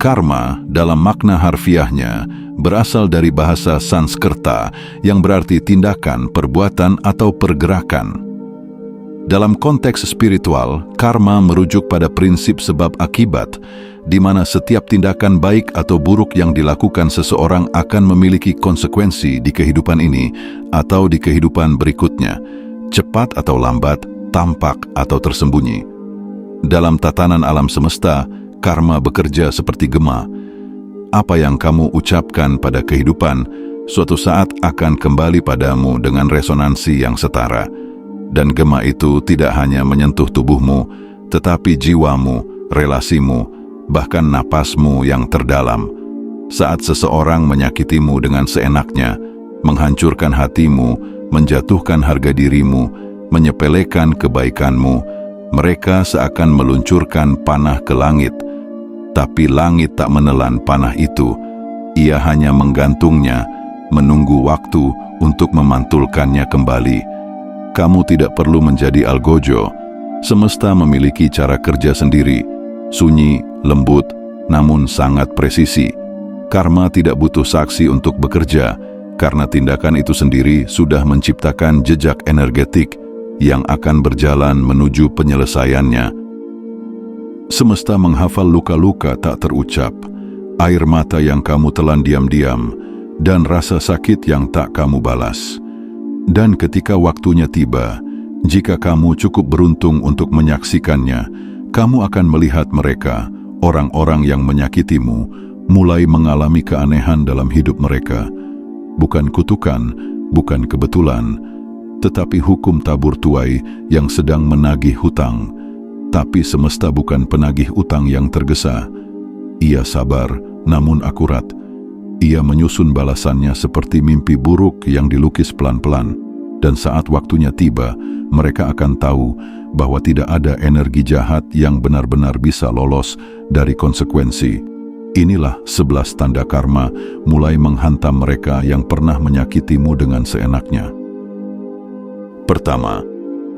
Karma dalam makna harfiahnya berasal dari bahasa Sanskerta yang berarti tindakan, perbuatan, atau pergerakan. Dalam konteks spiritual, karma merujuk pada prinsip sebab akibat, di mana setiap tindakan baik atau buruk yang dilakukan seseorang akan memiliki konsekuensi di kehidupan ini atau di kehidupan berikutnya, cepat atau lambat, tampak atau tersembunyi. Dalam tatanan alam semesta, karma bekerja seperti gema. Apa yang kamu ucapkan pada kehidupan, suatu saat akan kembali padamu dengan resonansi yang setara. Dan gema itu tidak hanya menyentuh tubuhmu, tetapi jiwamu, relasimu, bahkan napasmu yang terdalam. Saat seseorang menyakitimu dengan seenaknya, menghancurkan hatimu, menjatuhkan harga dirimu, menyepelekan kebaikanmu, mereka seakan meluncurkan panah ke langit. Tapi langit tak menelan panah itu. Ia hanya menggantungnya, menunggu waktu untuk memantulkannya kembali. Kamu tidak perlu menjadi algojo. Semesta memiliki cara kerja sendiri, sunyi, lembut, namun sangat presisi. Karma tidak butuh saksi untuk bekerja, karena tindakan itu sendiri sudah menciptakan jejak energetik yang akan berjalan menuju penyelesaiannya. Semesta menghafal luka-luka tak terucap, air mata yang kamu telan diam-diam, dan rasa sakit yang tak kamu balas. Dan ketika waktunya tiba, jika kamu cukup beruntung untuk menyaksikannya, kamu akan melihat mereka, orang-orang yang menyakitimu, mulai mengalami keanehan dalam hidup mereka. Bukan kutukan, bukan kebetulan, tetapi hukum tabur tuai yang sedang menagih hutang. Tapi semesta bukan penagih utang yang tergesa. Ia sabar, namun akurat. Ia menyusun balasannya seperti mimpi buruk yang dilukis pelan-pelan. Dan saat waktunya tiba, mereka akan tahu bahwa tidak ada energi jahat yang benar-benar bisa lolos dari konsekuensi. Inilah 11 tanda karma mulai menghantam mereka yang pernah menyakitimu dengan seenaknya. Pertama,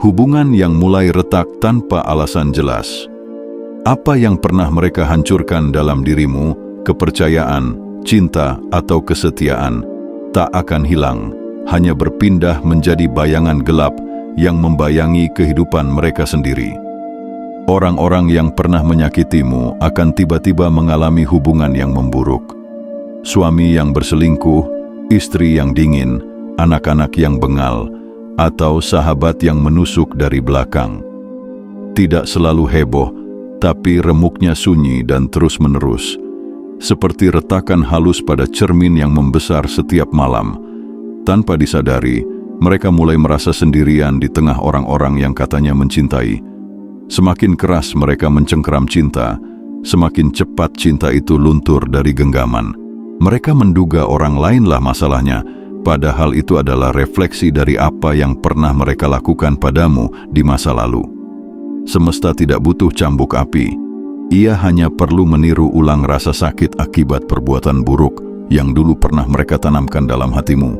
hubungan yang mulai retak tanpa alasan jelas. Apa yang pernah mereka hancurkan dalam dirimu, kepercayaan, cinta, atau kesetiaan, tak akan hilang, hanya berpindah menjadi bayangan gelap yang membayangi kehidupan mereka sendiri. Orang-orang yang pernah menyakitimu akan tiba-tiba mengalami hubungan yang memburuk. Suami yang berselingkuh, istri yang dingin, anak-anak yang bengal, atau sahabat yang menusuk dari belakang. Tidak selalu heboh, tapi remuknya sunyi dan terus-menerus. Seperti retakan halus pada cermin yang membesar setiap malam. Tanpa disadari, mereka mulai merasa sendirian di tengah orang-orang yang katanya mencintai. Semakin keras mereka mencengkeram cinta, semakin cepat cinta itu luntur dari genggaman. Mereka menduga orang lainlah masalahnya, padahal itu adalah refleksi dari apa yang pernah mereka lakukan padamu di masa lalu. Semesta tidak butuh cambuk api. Ia hanya perlu meniru ulang rasa sakit akibat perbuatan buruk yang dulu pernah mereka tanamkan dalam hatimu.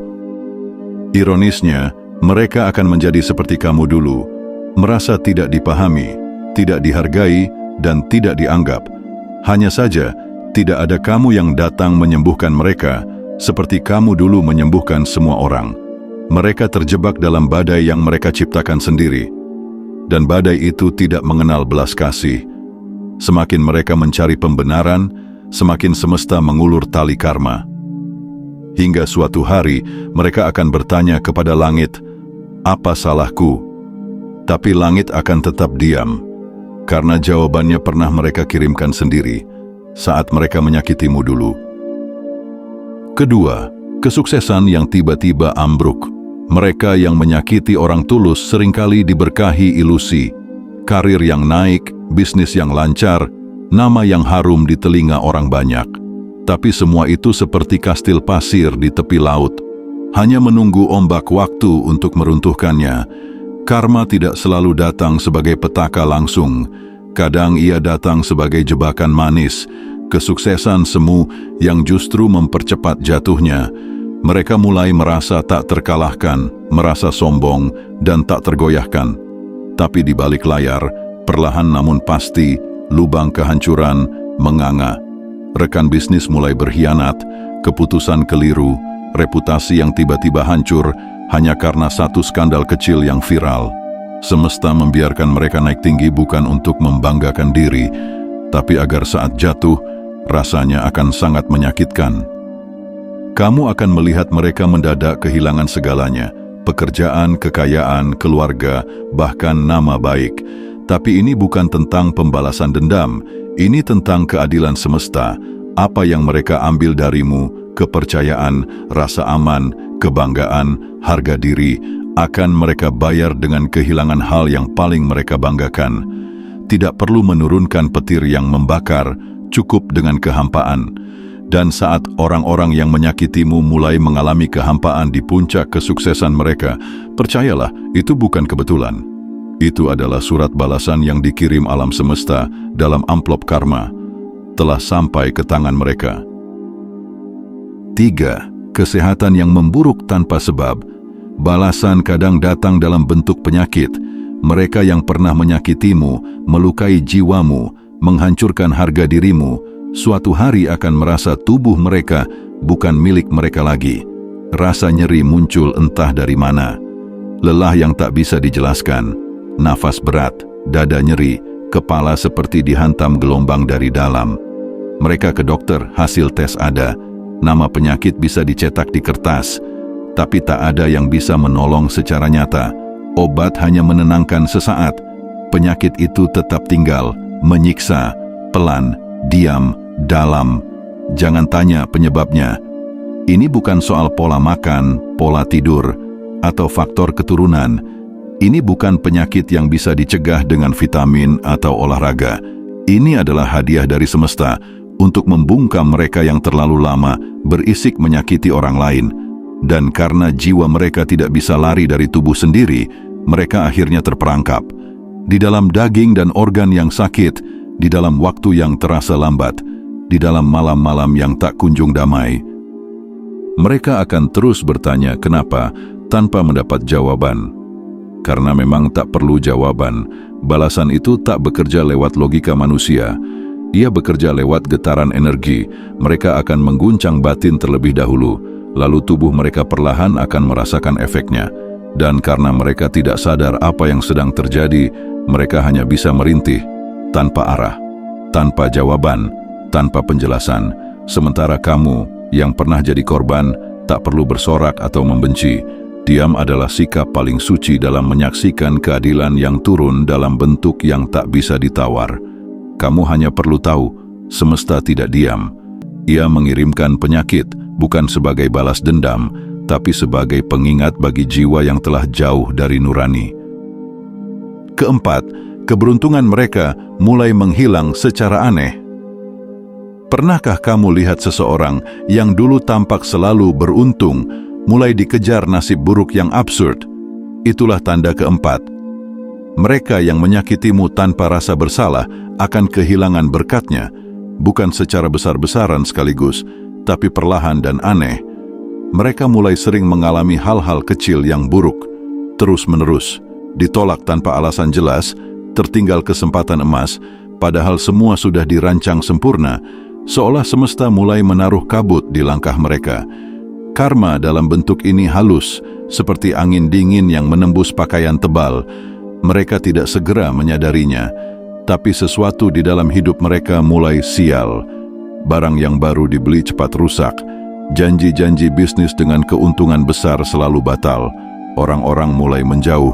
Ironisnya, mereka akan menjadi seperti kamu dulu, merasa tidak dipahami, tidak dihargai, dan tidak dianggap. Hanya saja, tidak ada kamu yang datang menyembuhkan mereka, seperti kamu dulu menyembuhkan semua orang. Mereka terjebak dalam badai yang mereka ciptakan sendiri. Dan badai itu tidak mengenal belas kasih. Semakin mereka mencari pembenaran, semakin semesta mengulur tali karma. Hingga suatu hari, mereka akan bertanya kepada langit, "Apa salahku?" Tapi langit akan tetap diam, karena jawabannya pernah mereka kirimkan sendiri saat mereka menyakitimu dulu. Kedua, kesuksesan yang tiba-tiba ambruk. Mereka yang menyakiti orang tulus seringkali diberkahi ilusi. Karir yang naik, bisnis yang lancar, nama yang harum di telinga orang banyak. Tapi semua itu seperti kastil pasir di tepi laut. Hanya menunggu ombak waktu untuk meruntuhkannya. Karma tidak selalu datang sebagai petaka langsung. Kadang ia datang sebagai jebakan manis, kesuksesan semu yang justru mempercepat jatuhnya. Mereka mulai merasa tak terkalahkan, merasa sombong, dan tak tergoyahkan. Tapi di balik layar, perlahan namun pasti, lubang kehancuran menganga. rekan bisnis mulai berkhianat, keputusan keliru, reputasi yang tiba-tiba hancur hanya karena satu skandal kecil yang viral. Semesta membiarkan mereka naik tinggi bukan untuk membanggakan diri, tapi agar saat jatuh, rasanya akan sangat menyakitkan. Kamu akan melihat mereka mendadak kehilangan segalanya, pekerjaan, kekayaan, keluarga, bahkan nama baik. Tapi ini bukan tentang pembalasan dendam, ini tentang keadilan semesta. Apa yang mereka ambil darimu, kepercayaan, rasa aman, kebanggaan, harga diri, akan mereka bayar dengan kehilangan hal yang paling mereka banggakan. Tidak perlu menurunkan petir yang membakar, cukup dengan kehampaan. Dan saat orang-orang yang menyakitimu mulai mengalami kehampaan di puncak kesuksesan mereka, percayalah, itu bukan kebetulan. Itu adalah surat balasan yang dikirim alam semesta dalam amplop karma, telah sampai ke tangan mereka. 3. Kesehatan yang memburuk tanpa sebab. Balasan kadang datang dalam bentuk penyakit. Mereka yang pernah menyakitimu, melukai jiwamu, menghancurkan harga dirimu, suatu hari akan merasa tubuh mereka bukan milik mereka lagi. Rasa nyeri muncul entah dari mana. Lelah yang tak bisa dijelaskan, nafas berat, dada nyeri, kepala seperti dihantam gelombang dari dalam. Mereka ke dokter, hasil tes ada, nama penyakit bisa dicetak di kertas, tapi tak ada yang bisa menolong secara nyata. Obat hanya menenangkan sesaat. Penyakit itu tetap tinggal, menyiksa, pelan, diam, dalam. Jangan tanya penyebabnya. Ini bukan soal pola makan, pola tidur, atau faktor keturunan. Ini bukan penyakit yang bisa dicegah dengan vitamin atau olahraga. Ini adalah hadiah dari semesta untuk membungkam mereka yang terlalu lama berisik menyakiti orang lain. Dan karena jiwa mereka tidak bisa lari dari tubuh sendiri, mereka akhirnya terperangkap di dalam daging dan organ yang sakit, di dalam waktu yang terasa lambat, di dalam malam-malam yang tak kunjung damai. Mereka akan terus bertanya kenapa tanpa mendapat jawaban. Karena memang tak perlu jawaban. Balasan itu tak bekerja lewat logika manusia. Ia bekerja lewat getaran energi. Mereka akan mengguncang batin terlebih dahulu, lalu tubuh mereka perlahan akan merasakan efeknya. Dan karena mereka tidak sadar apa yang sedang terjadi, mereka hanya bisa merintih, tanpa arah, tanpa jawaban, tanpa penjelasan. Sementara kamu, yang pernah jadi korban, tak perlu bersorak atau membenci. Diam adalah sikap paling suci dalam menyaksikan keadilan yang turun dalam bentuk yang tak bisa ditawar. Kamu hanya perlu tahu, semesta tidak diam. Ia mengirimkan penyakit, bukan sebagai balas dendam, tapi sebagai pengingat bagi jiwa yang telah jauh dari nurani. Keempat, keberuntungan mereka mulai menghilang secara aneh. Pernahkah kamu lihat seseorang yang dulu tampak selalu beruntung, mulai dikejar nasib buruk yang absurd? Itulah tanda keempat. Mereka yang menyakitimu tanpa rasa bersalah akan kehilangan berkatnya, bukan secara besar-besaran sekaligus, tapi perlahan dan aneh. Mereka mulai sering mengalami hal-hal kecil yang buruk, terus-menerus, ditolak tanpa alasan jelas, tertinggal kesempatan emas, padahal semua sudah dirancang sempurna, seolah semesta mulai menaruh kabut di langkah mereka. Karma dalam bentuk ini halus, seperti angin dingin yang menembus pakaian tebal. Mereka tidak segera menyadarinya, tapi sesuatu di dalam hidup mereka mulai sial. Barang yang baru dibeli cepat rusak. Janji-janji bisnis dengan keuntungan besar selalu batal. Orang-orang mulai menjauh.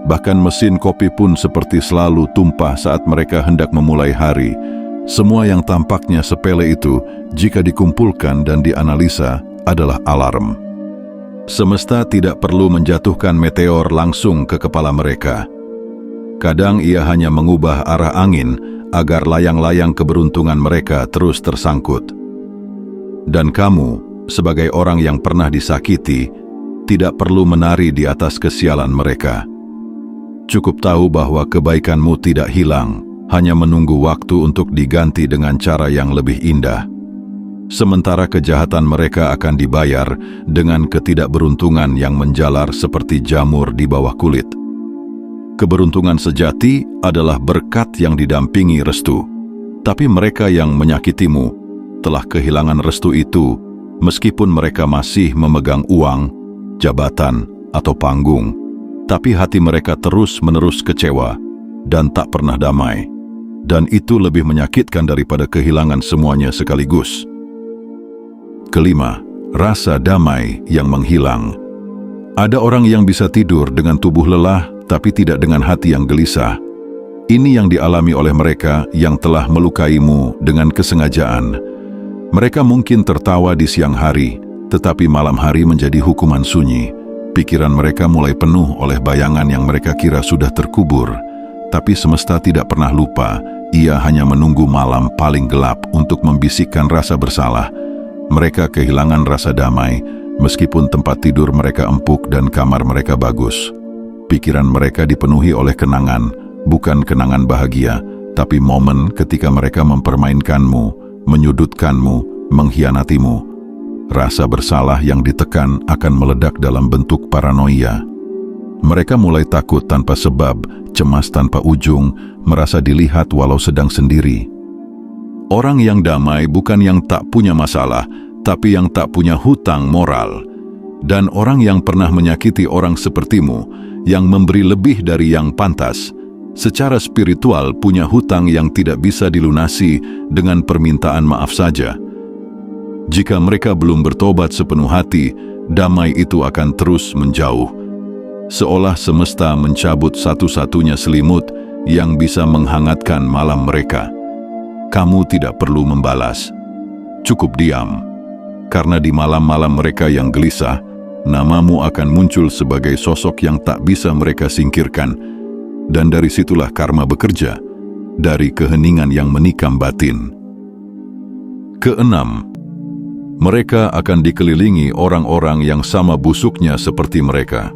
Bahkan mesin kopi pun seperti selalu tumpah saat mereka hendak memulai hari. Semua yang tampaknya sepele itu, jika dikumpulkan dan dianalisa, adalah alarm. Semesta tidak perlu menjatuhkan meteor langsung ke kepala mereka. Kadang ia hanya mengubah arah angin agar layang-layang keberuntungan mereka terus tersangkut. Dan kamu, sebagai orang yang pernah disakiti, tidak perlu menari di atas kesialan mereka. Cukup tahu bahwa kebaikanmu tidak hilang, hanya menunggu waktu untuk diganti dengan cara yang lebih indah. Sementara kejahatan mereka akan dibayar dengan ketidakberuntungan yang menjalar seperti jamur di bawah kulit. Keberuntungan sejati adalah berkat yang didampingi restu. Tapi mereka yang menyakitimu setelah kehilangan restu itu, meskipun mereka masih memegang uang, jabatan, atau panggung, tapi hati mereka terus-menerus kecewa dan tak pernah damai. Dan itu lebih menyakitkan daripada kehilangan semuanya sekaligus. Kelima, rasa damai yang menghilang. Ada orang yang bisa tidur dengan tubuh lelah, tapi tidak dengan hati yang gelisah. Ini yang dialami oleh mereka yang telah melukaimu dengan kesengajaan. Mereka mungkin tertawa di siang hari, tetapi malam hari menjadi hukuman sunyi. Pikiran mereka mulai penuh oleh bayangan yang mereka kira sudah terkubur. Tapi semesta tidak pernah lupa, ia hanya menunggu malam paling gelap untuk membisikkan rasa bersalah. Mereka kehilangan rasa damai, meskipun tempat tidur mereka empuk dan kamar mereka bagus. Pikiran mereka dipenuhi oleh kenangan, bukan kenangan bahagia, tapi momen ketika mereka mempermainkanmu, menyudutkanmu, mengkhianatimu. Rasa bersalah yang ditekan akan meledak dalam bentuk paranoia. Mereka mulai takut tanpa sebab, cemas tanpa ujung, merasa dilihat walau sedang sendiri. Orang yang damai bukan yang tak punya masalah, tapi yang tak punya hutang moral. Dan orang yang pernah menyakiti orang sepertimu, yang memberi lebih dari yang pantas, secara spiritual punya hutang yang tidak bisa dilunasi dengan permintaan maaf saja. Jika mereka belum bertobat sepenuh hati, damai itu akan terus menjauh. Seolah semesta mencabut satu-satunya selimut yang bisa menghangatkan malam mereka. Kamu tidak perlu membalas. Cukup diam. Karena di malam-malam mereka yang gelisah, namamu akan muncul sebagai sosok yang tak bisa mereka singkirkan. Dan dari situlah karma bekerja, dari keheningan yang menikam batin. Keenam, mereka akan dikelilingi orang-orang yang sama busuknya seperti mereka.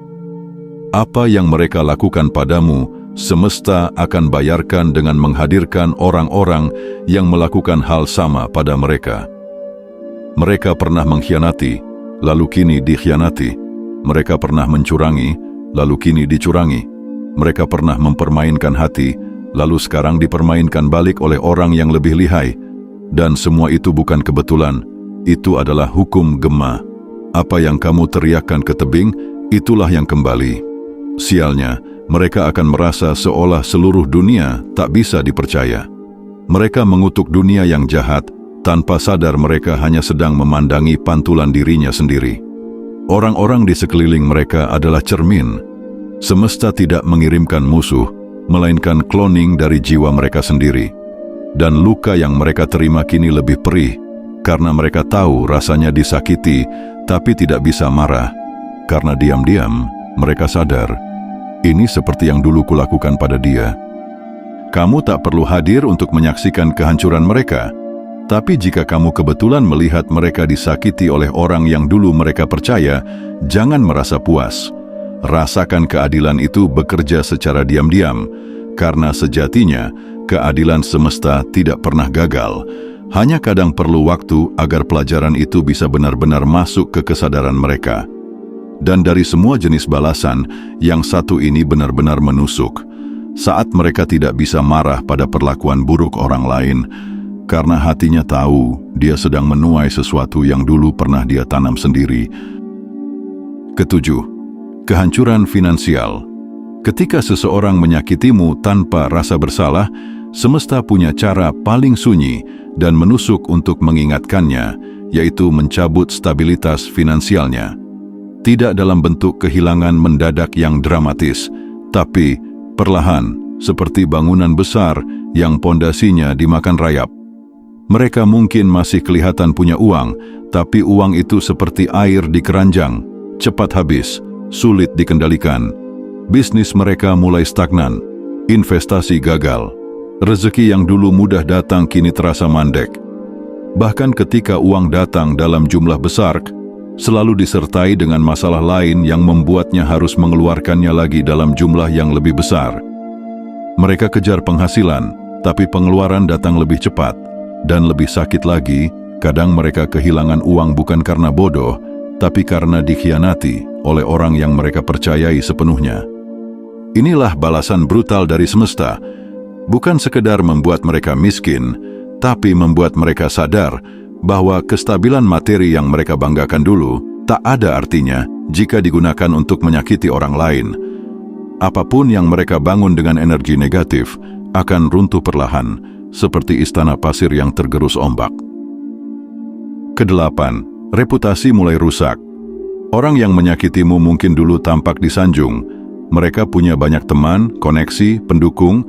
Apa yang mereka lakukan padamu, semesta akan bayarkan dengan menghadirkan orang-orang yang melakukan hal sama pada mereka. Mereka pernah mengkhianati, lalu kini dikhianati. Mereka pernah mencurangi, lalu kini dicurangi. Mereka pernah mempermainkan hati, lalu sekarang dipermainkan balik oleh orang yang lebih lihai. Dan semua itu bukan kebetulan, itu adalah hukum Gema. Apa yang kamu teriakkan ke tebing, itulah yang kembali. Sialnya, mereka akan merasa seolah seluruh dunia tak bisa dipercaya. Mereka mengutuk dunia yang jahat, tanpa sadar mereka hanya sedang memandangi pantulan dirinya sendiri. Orang-orang di sekeliling mereka adalah cermin. Semesta tidak mengirimkan musuh, melainkan kloning dari jiwa mereka sendiri. Dan luka yang mereka terima kini lebih perih, karena mereka tahu rasanya disakiti, tapi tidak bisa marah. Karena diam-diam, mereka sadar, ini seperti yang dulu kulakukan pada dia. Kamu tak perlu hadir untuk menyaksikan kehancuran mereka. Tapi jika kamu kebetulan melihat mereka disakiti oleh orang yang dulu mereka percaya, jangan merasa puas. Rasakan keadilan itu bekerja secara diam-diam, karena sejatinya keadilan semesta tidak pernah gagal. Hanya kadang perlu waktu agar pelajaran itu bisa benar-benar masuk ke kesadaran mereka. Dan dari semua jenis balasan, yang satu ini benar-benar menusuk. Saat mereka tidak bisa marah pada perlakuan buruk orang lain, karena hatinya tahu dia sedang menuai sesuatu yang dulu pernah dia tanam sendiri. Ketujuh, kehancuran finansial. Ketika seseorang menyakitimu tanpa rasa bersalah, semesta punya cara paling sunyi dan menusuk untuk mengingatkannya, yaitu mencabut stabilitas finansialnya. Tidak dalam bentuk kehilangan mendadak yang dramatis, tapi perlahan, seperti bangunan besar yang pondasinya dimakan rayap. Mereka mungkin masih kelihatan punya uang, tapi uang itu seperti air di keranjang, cepat habis, sulit dikendalikan. Bisnis mereka mulai stagnan, investasi gagal. Rezeki yang dulu mudah datang kini terasa mandek. Bahkan ketika uang datang dalam jumlah besar, selalu disertai dengan masalah lain yang membuatnya harus mengeluarkannya lagi dalam jumlah yang lebih besar. Mereka kejar penghasilan, tapi pengeluaran datang lebih cepat. Dan lebih sakit lagi, kadang mereka kehilangan uang bukan karena bodoh, tapi karena dikhianati oleh orang yang mereka percayai sepenuhnya. Inilah balasan brutal dari semesta. Bukan sekedar membuat mereka miskin, tapi membuat mereka sadar bahwa kestabilan materi yang mereka banggakan dulu tak ada artinya jika digunakan untuk menyakiti orang lain. Apapun yang mereka bangun dengan energi negatif akan runtuh perlahan, seperti istana pasir yang tergerus ombak. Kedelapan, reputasi mulai rusak. Orang yang menyakitimu mungkin dulu tampak disanjung. Mereka punya banyak teman, koneksi, pendukung,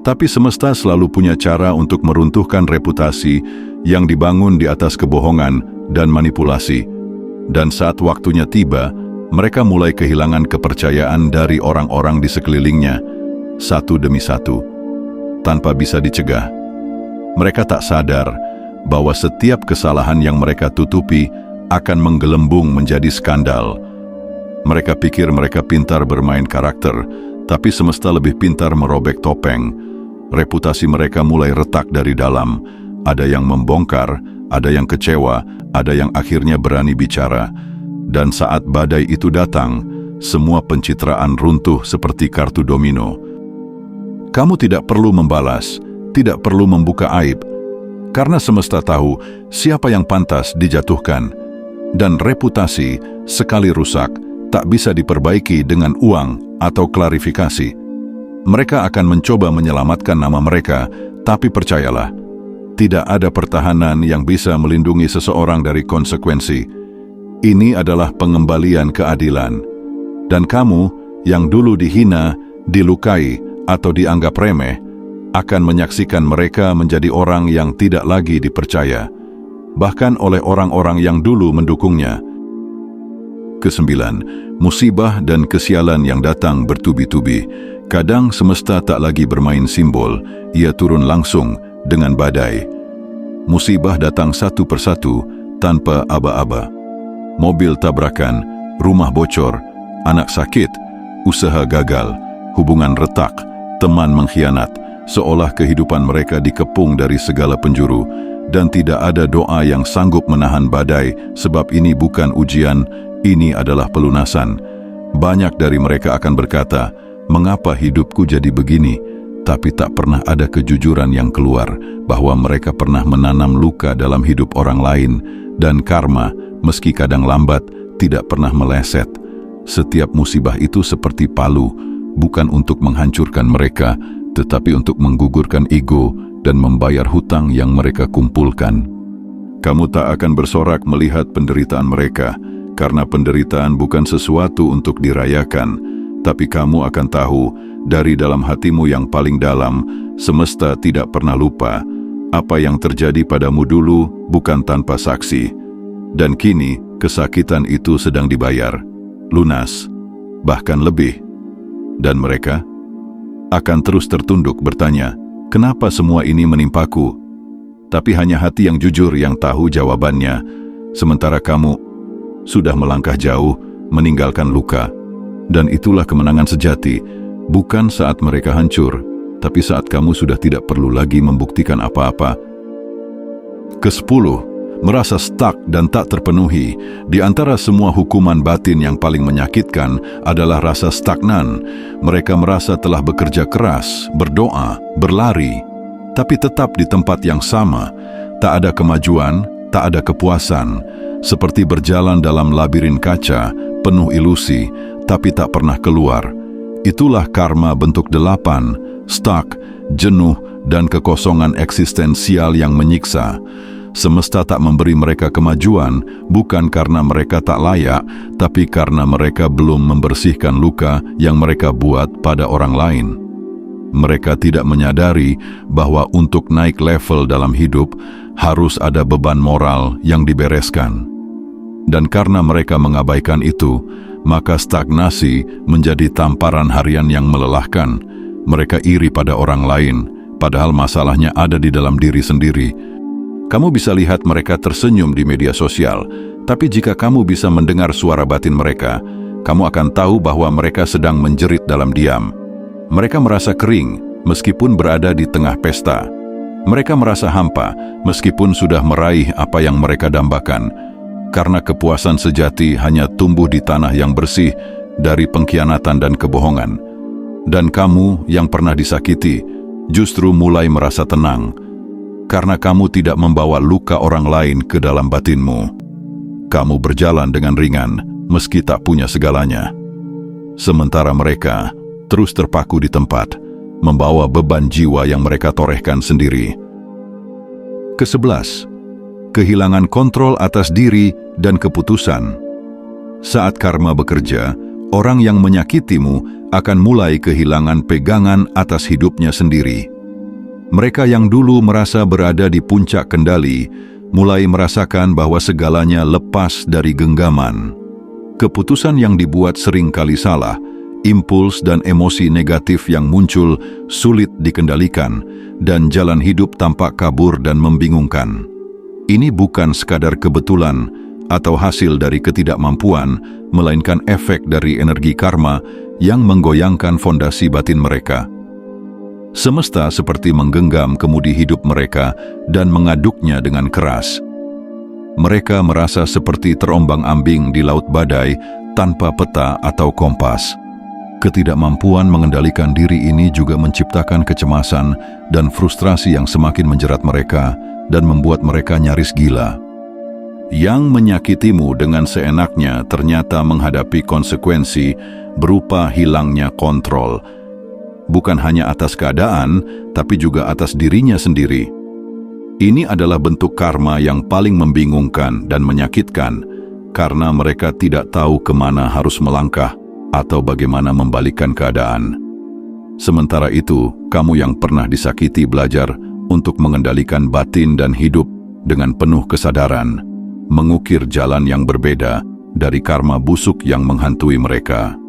tapi semesta selalu punya cara untuk meruntuhkan reputasi yang dibangun di atas kebohongan dan manipulasi. Dan saat waktunya tiba, mereka mulai kehilangan kepercayaan dari orang-orang di sekelilingnya, satu demi satu, tanpa bisa dicegah. Mereka tak sadar bahwa setiap kesalahan yang mereka tutupi akan menggelembung menjadi skandal. Mereka pikir mereka pintar bermain karakter, tapi semesta lebih pintar merobek topeng. Reputasi mereka mulai retak dari dalam. Ada yang membongkar, ada yang kecewa, ada yang akhirnya berani bicara. Dan saat badai itu datang, semua pencitraan runtuh seperti kartu domino. Kamu tidak perlu membalas, tidak perlu membuka aib, karena semesta tahu siapa yang pantas dijatuhkan. Dan reputasi, sekali rusak, tak bisa diperbaiki dengan uang atau klarifikasi. Mereka akan mencoba menyelamatkan nama mereka, tapi percayalah, tidak ada pertahanan yang bisa melindungi seseorang dari konsekuensi. Ini adalah pengembalian keadilan. Dan kamu yang dulu dihina, dilukai, atau dianggap remeh, akan menyaksikan mereka menjadi orang yang tidak lagi dipercaya, bahkan oleh orang-orang yang dulu mendukungnya. Kesembilan, musibah dan kesialan yang datang bertubi-tubi. Kadang semesta tak lagi bermain simbol, ia turun langsung dengan badai. Musibah datang satu persatu tanpa aba-aba. Mobil tabrakan, rumah bocor, anak sakit, usaha gagal, hubungan retak, teman mengkhianat, seolah kehidupan mereka dikepung dari segala penjuru. Dan tidak ada doa yang sanggup menahan badai, sebab ini bukan ujian, ini adalah pelunasan. Banyak dari mereka akan berkata, "Mengapa hidupku jadi begini?" Tapi tak pernah ada kejujuran yang keluar, bahwa mereka pernah menanam luka dalam hidup orang lain, dan karma, meski kadang lambat, tidak pernah meleset. Setiap musibah itu seperti palu, bukan untuk menghancurkan mereka, tetapi untuk menggugurkan ego dan membayar hutang yang mereka kumpulkan. Kamu tak akan bersorak melihat penderitaan mereka, karena penderitaan bukan sesuatu untuk dirayakan, tapi kamu akan tahu dari dalam hatimu yang paling dalam, semesta tidak pernah lupa. Apa yang terjadi padamu dulu bukan tanpa saksi. Dan kini, kesakitan itu sedang dibayar, lunas, bahkan lebih. Dan mereka akan terus tertunduk bertanya, "Kenapa semua ini menimpaku?" Tapi hanya hati yang jujur yang tahu jawabannya, sementara kamu sudah melangkah jauh, meninggalkan luka. Dan itulah kemenangan sejati, bukan saat mereka hancur, tapi saat kamu sudah tidak perlu lagi membuktikan apa-apa. Kesepuluh, merasa stuck dan tak terpenuhi. Di antara semua hukuman batin yang paling menyakitkan adalah rasa stagnan. Mereka merasa telah bekerja keras, berdoa, berlari, tapi tetap di tempat yang sama. Tak ada kemajuan, tak ada kepuasan. Seperti berjalan dalam labirin kaca, penuh ilusi, tapi tak pernah keluar. Itulah karma bentuk 8, stuck, jenuh, dan kekosongan eksistensial yang menyiksa. Semesta tak memberi mereka kemajuan, bukan karena mereka tak layak, tapi karena mereka belum membersihkan luka yang mereka buat pada orang lain. Mereka tidak menyadari bahwa untuk naik level dalam hidup, harus ada beban moral yang dibereskan. Dan karena mereka mengabaikan itu, maka stagnasi menjadi tamparan harian yang melelahkan. Mereka iri pada orang lain, padahal masalahnya ada di dalam diri sendiri. Kamu bisa lihat mereka tersenyum di media sosial, tapi jika kamu bisa mendengar suara batin mereka, kamu akan tahu bahwa mereka sedang menjerit dalam diam. Mereka merasa kering, meskipun berada di tengah pesta. Mereka merasa hampa, meskipun sudah meraih apa yang mereka dambakan. Karena kepuasan sejati hanya tumbuh di tanah yang bersih dari pengkhianatan dan kebohongan. Dan kamu yang pernah disakiti, justru mulai merasa tenang. karena kamu tidak membawa luka orang lain ke dalam batinmu. Kamu berjalan dengan ringan, meski tak punya segalanya. Sementara mereka terus terpaku di tempat, membawa beban jiwa yang mereka torehkan sendiri. Ke-11, kehilangan kontrol atas diri dan keputusan. Saat karma bekerja, orang yang menyakitimu akan mulai kehilangan pegangan atas hidupnya sendiri. Mereka yang dulu merasa berada di puncak kendali, mulai merasakan bahwa segalanya lepas dari genggaman. Keputusan yang dibuat sering kali salah, impuls dan emosi negatif yang muncul sulit dikendalikan, dan jalan hidup tampak kabur dan membingungkan. Ini bukan sekadar kebetulan atau hasil dari ketidakmampuan, melainkan efek dari energi karma yang menggoyangkan fondasi batin mereka. Semesta seperti menggenggam kemudi hidup mereka dan mengaduknya dengan keras. Mereka merasa seperti terombang-ambing di laut badai tanpa peta atau kompas. Ketidakmampuan mengendalikan diri ini juga menciptakan kecemasan dan frustrasi yang semakin menjerat mereka dan membuat mereka nyaris gila. Yang menyakitimu dengan seenaknya ternyata menghadapi konsekuensi berupa hilangnya kontrol, bukan hanya atas keadaan, tapi juga atas dirinya sendiri. Ini adalah bentuk karma yang paling membingungkan dan menyakitkan, karena mereka tidak tahu kemana harus melangkah atau bagaimana membalikkan keadaan. Sementara itu, kamu yang pernah disakiti belajar untuk mengendalikan batin dan hidup dengan penuh kesadaran, mengukir jalan yang berbeda dari karma busuk yang menghantui mereka.